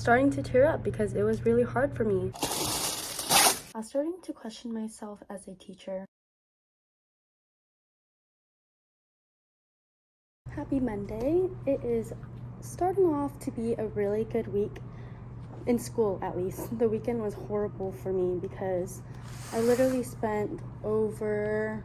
Starting to tear up because it was really hard for me. I was starting to question myself as a teacher. Happy Monday. It is starting off to be a really good week, in school at least. The weekend was horrible for me because I literally spent over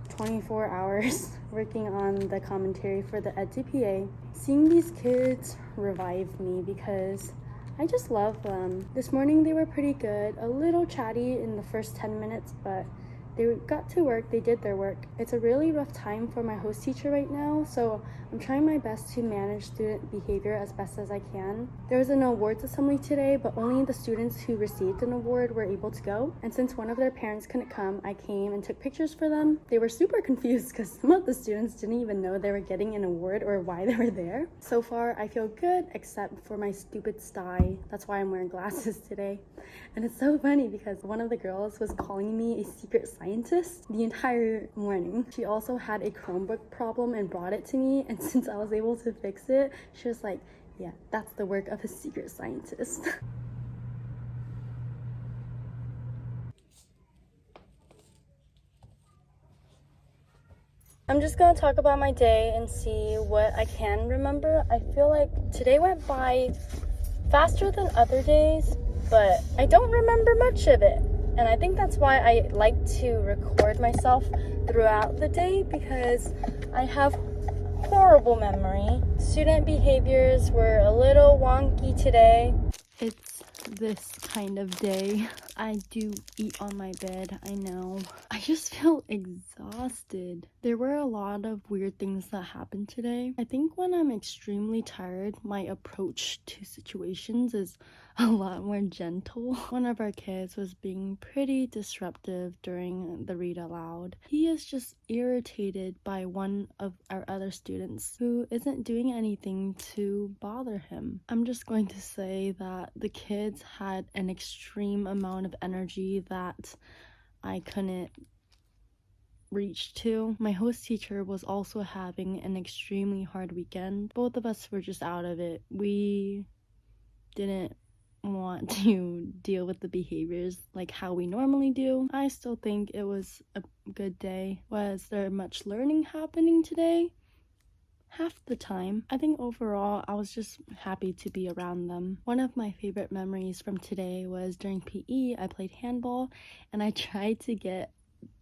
24 hours working on the commentary for the EdTPA. Seeing these kids revived me because I just love them. This morning they were pretty good, a little chatty in the first 10 minutes, but they got to work, they did their work. It's a really rough time for my host teacher right now, so I'm trying my best to manage student behavior as best as I can. There was an awards assembly today, but only the students who received an award were able to go. And since one of their parents couldn't come, I came and took pictures for them. They were super confused because some of the students didn't even know they were getting an award or why they were there. So far, I feel good, except for my stupid sty. That's why I'm wearing glasses today. And it's so funny because one of the girls was calling me a secret scientist the entire morning. She also had a Chromebook problem and brought it to me, and since I was able to fix it, she was like, yeah, that's the work of a secret scientist. I'm just gonna talk about my day and see what I can remember. I feel like today went by faster than other days, but I don't remember much of it. And I think that's why I like to record myself throughout the day, because I have horrible memory. Student behaviors were a little wonky today. It's this kind of day. I do eat on my bed, I know. I just feel exhausted. There were a lot of weird things that happened today. I think when I'm extremely tired, my approach to situations is a lot more gentle. One of our kids was being pretty disruptive during the read aloud. He is just irritated by one of our other students who isn't doing anything to bother him. I'm just going to say that the kids had an extreme amount of energy that I couldn't reach to. My host teacher was also having an extremely hard weekend. Both of us were just out of it. We didn't want to deal with the behaviors like how we normally do. I still think it was a good day. Was there much learning happening today? Half the time. I think overall I was just happy to be around them. One of my favorite memories from today was during PE. I played handball and I tried to get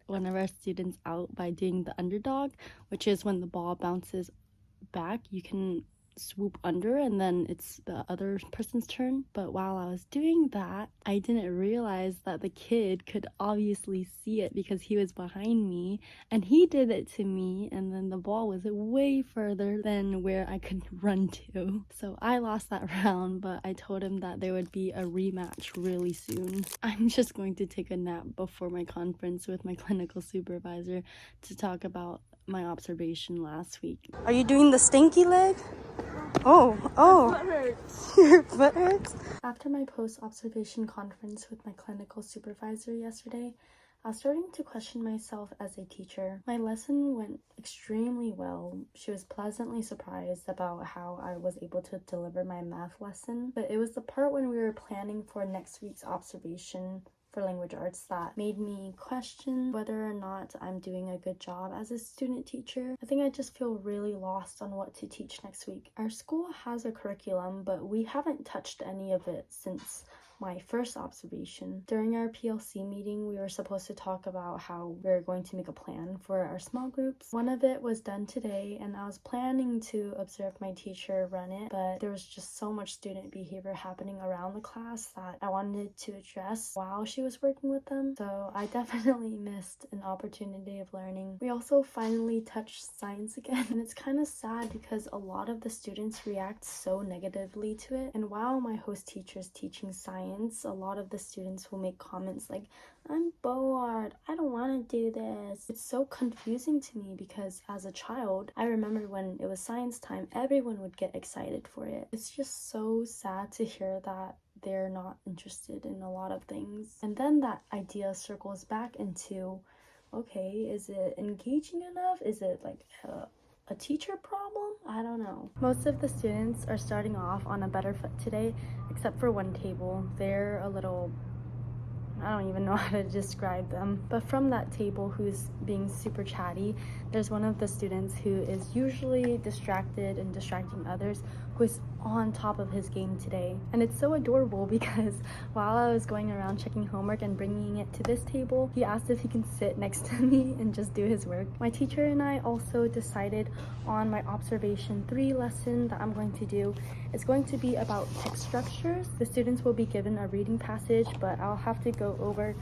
one of our students out by doing the underdog, which is when the ball bounces back, you can swoop under and then it's the other person's turn. But while I was doing that, I didn't realize that the kid could obviously see it because he was behind me, and he did it to me, and then the ball was way further than where I could run to. So I lost that round, but I told him that there would be a rematch really soon. I'm just going to take a nap before my conference with my clinical supervisor to talk about my observation last week. Are you doing the stinky leg? Oh. My foot hurts. Your foot hurts? After my post-observation conference with my clinical supervisor yesterday, I was starting to question myself as a teacher. My lesson went extremely well. She was pleasantly surprised about how I was able to deliver my math lesson, but it was the part when we were planning for next week's observation for language arts that made me question whether or not I'm doing a good job as a student teacher. I think I just feel really lost on what to teach next week. Our school has a curriculum, but we haven't touched any of it since my first observation. During our PLC meeting, we were supposed to talk about how we're going to make a plan for our small groups. One of it was done today, and I was planning to observe my teacher run it, but there was just so much student behavior happening around the class that I wanted to address while she was working with them. So I definitely missed an opportunity of learning. We also finally touched science again, and it's kind of sad because a lot of the students react so negatively to it. And while my host teacher is teaching science, a lot of the students will make comments like, I'm bored, I don't want to do this. It's so confusing to me because as a child, I remember when it was science time, everyone would get excited for it. It's just so sad to hear that they're not interested in a lot of things. And then that idea circles back into, okay, is it engaging enough? Is it like a teacher problem? I don't know. Most of the students are starting off on a better foot today, except for one table. They're a little, I don't even know how to describe them. But from that table who's being super chatty, there's one of the students who is usually distracted and distracting others, who is on top of his game today. And it's so adorable because while I was going around checking homework and bringing it to this table, he asked if he can sit next to me and just do his work. My teacher and I also decided on my observation 3 lesson that I'm going to do. It's going to be about text structures. The students will be given a reading passage, but I'll have to go over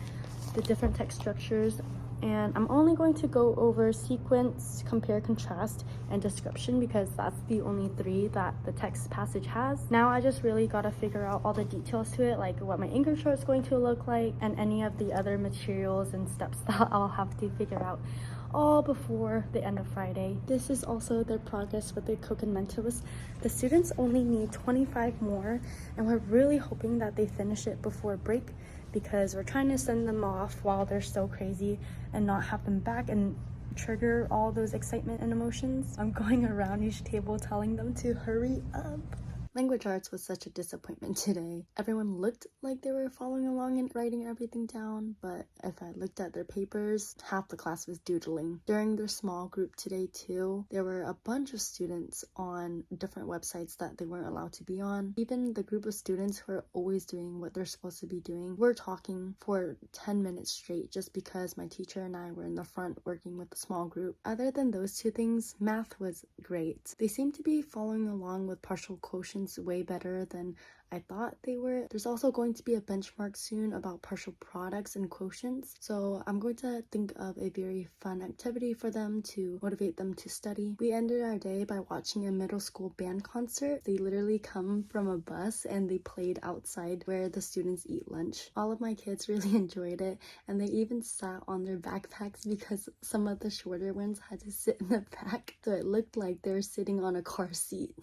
the different text structures, and I'm only going to go over sequence, compare, contrast, and description because that's the only 3 that the text passage has. Now I just really gotta figure out all the details to it, like what my anchor chart is going to look like and any of the other materials and steps that I'll have to figure out all before the end of Friday. This is also their progress with the Mentalist. The students only need 25 more, and we're really hoping that they finish it before break because we're trying to send them off while they're still crazy and not have them back and trigger all those excitement and emotions. I'm going around each table telling them to hurry up. Language arts was such a disappointment today. Everyone looked like they were following along and writing everything down, but if I looked at their papers, half the class was doodling. During their small group today too, there were a bunch of students on different websites that they weren't allowed to be on. Even the group of students who are always doing what they're supposed to be doing were talking for 10 minutes straight just because my teacher and I were in the front working with the small group. Other than those 2 things, math was great. They seemed to be following along with partial quotients way better than I thought they were. There's also going to be a benchmark soon about partial products and quotients, so I'm going to think of a very fun activity for them to motivate them to study. We ended our day by watching a middle school band concert. They literally come from a bus and they played outside where the students eat lunch. All of my kids really enjoyed it, and they even sat on their backpacks because some of the shorter ones had to sit in the back, so it looked like they were sitting on a car seat.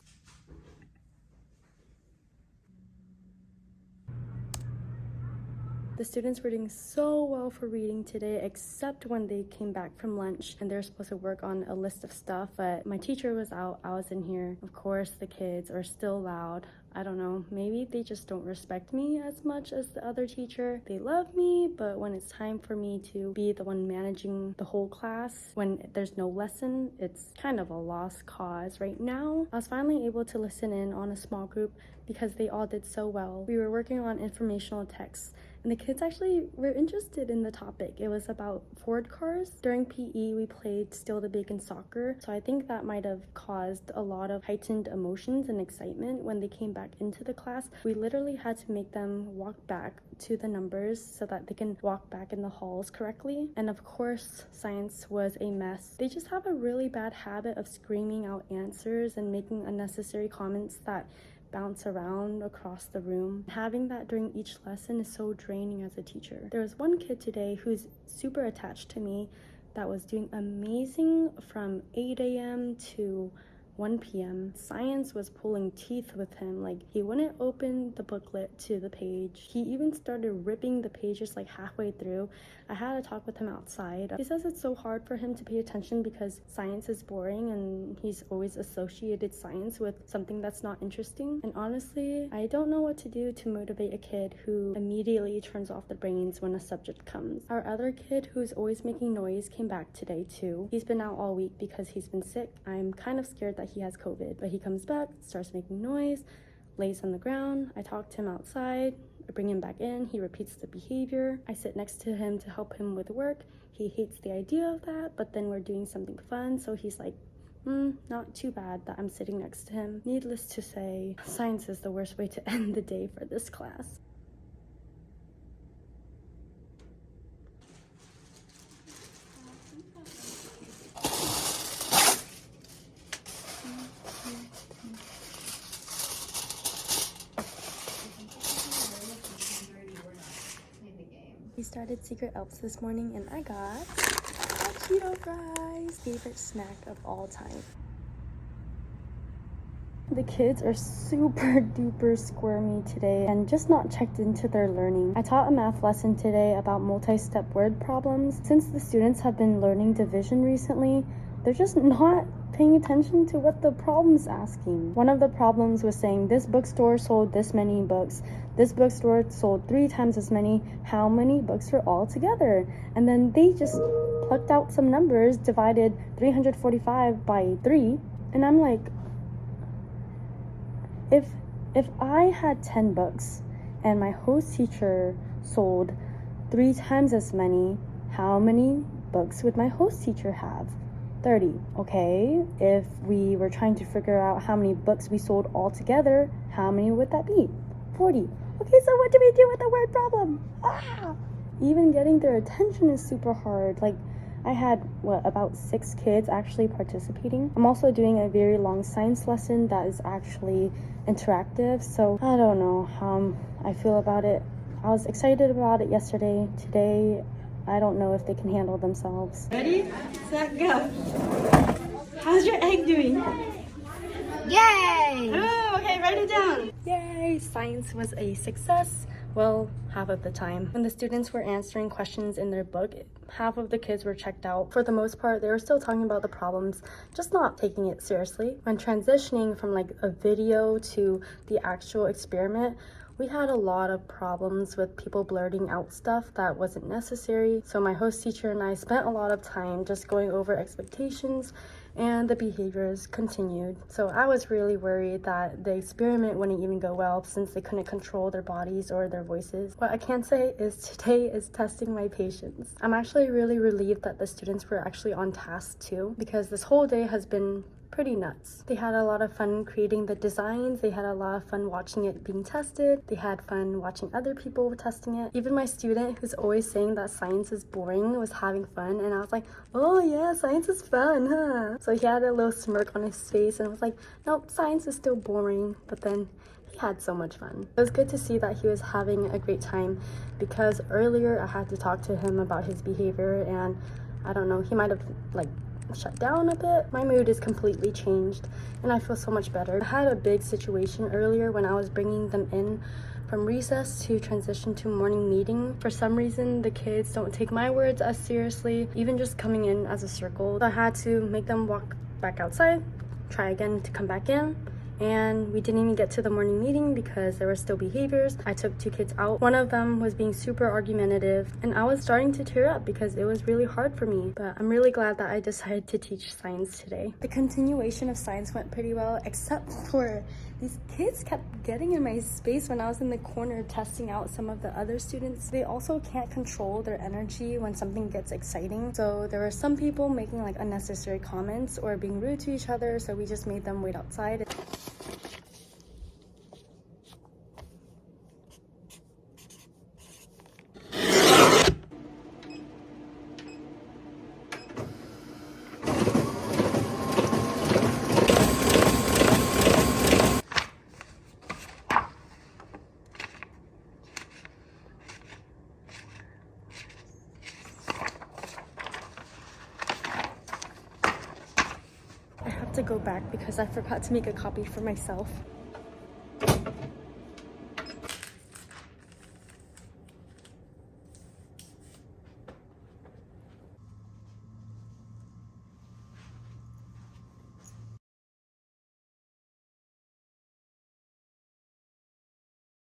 The students were doing so well for reading today, except when they came back from lunch and they're supposed to work on a list of stuff, but my teacher was out, I was in here. Of course, the kids are still loud. I don't know, maybe they just don't respect me as much as the other teacher. They love me, but when it's time for me to be the one managing the whole class, when there's no lesson, it's kind of a lost cause. Right now, I was finally able to listen in on a small group because they all did so well. We were working on informational texts, and the kids actually were interested in the topic. It was about Ford cars. During PE, we played Steal the Bacon soccer, so I think that might have caused a lot of heightened emotions and excitement when they came back into the class. We literally had to make them walk back to the numbers so that they can walk back in the halls correctly. And of course, science was a mess. They just have a really bad habit of screaming out answers and making unnecessary comments that bounce around across the room. Having that during each lesson is so draining as a teacher. There was one kid today who's super attached to me that was doing amazing from 8 a.m. to 1 p.m. Science was pulling teeth with him. Like, he wouldn't open the booklet to the page. He even started ripping the pages like halfway through. I had to talk with him outside. He says it's so hard for him to pay attention because science is boring and he's always associated science with something that's not interesting. And honestly, I don't know what to do to motivate a kid who immediately turns off the brains when a subject comes. Our other kid, who's always making noise, came back today too. He's been out all week because he's been sick. I'm kind of scared that he has COVID, but he comes back, starts making noise, lays on the ground. I talk to him outside, I bring him back in, he repeats the behavior. I sit next to him to help him with work. He hates the idea of that, but then we're doing something fun, so he's like, not too bad that I'm sitting next to him. Needless to say, science is the worst way to end the day for this class. We started Secret Elves this morning and I got Cheeto fries, favorite snack of all time. The kids are super duper squirmy today and just not checked into their learning. I taught a math lesson today about multi-step word problems. Since the students have been learning division recently, they're just not paying attention to what the problem's asking. One of the problems was saying this bookstore sold this many books. This bookstore sold 3 times as many. How many books were all together? And then they just plucked out some numbers, divided 345 by 3, and I'm like, if I had 10 books and my host teacher sold 3 times as many, how many books would my host teacher have? 30. Okay, if we were trying to figure out how many books we sold all together, how many would that be? 40. Okay, so what do we do with the word problem? Even getting their attention is super hard. Like, I had, about 6 kids actually participating. I'm also doing a very long science lesson that is actually interactive, so I don't know how I feel about it. I was excited about it yesterday. Today, I don't know if they can handle themselves. Ready, set, go. How's your egg doing? Yay! Oh, okay, write it down. Yay! Science was a success. Well, half of the time. When the students were answering questions in their book, half of the kids were checked out. For the most part, they were still talking about the problems, just not taking it seriously. When transitioning from like a video to the actual experiment, we had a lot of problems with people blurting out stuff that wasn't necessary. So my host teacher and I spent a lot of time just going over expectations, and the behaviors continued. So I was really worried that the experiment wouldn't even go well since they couldn't control their bodies or their voices. What I can say is today is testing my patience. I'm actually really relieved that the students were actually on task too, because this whole day has been pretty nuts. They had a lot of fun creating the designs. They had a lot of fun watching it being tested. They had fun watching other people testing it. Even my student, who's always saying that science is boring, was having fun, and I was like, oh yeah, science is fun, huh? So he had a little smirk on his face and was like, nope, science is still boring. But then he had so much fun. It was good to see that he was having a great time, because earlier I had to talk to him about his behavior, and I don't know, he might have like shut down a bit. My mood is completely changed and I feel so much better. I had a big situation earlier when I was bringing them in from recess to transition to morning meeting. For some reason, the kids don't take my words as seriously, even just coming in as a circle. So I had to make them walk back outside, try again to come back in, and we didn't even get to the morning meeting because there were still behaviors. I took 2 kids out. One of them was being super argumentative, and I was starting to tear up because it was really hard for me. But I'm really glad that I decided to teach science today. The continuation of science went pretty well, except for these kids kept getting in my space when I was in the corner testing out some of the other students. They also can't control their energy when something gets exciting. So there were some people making like unnecessary comments or being rude to each other, so we just made them wait outside. I have to go back because I forgot to make a copy for myself.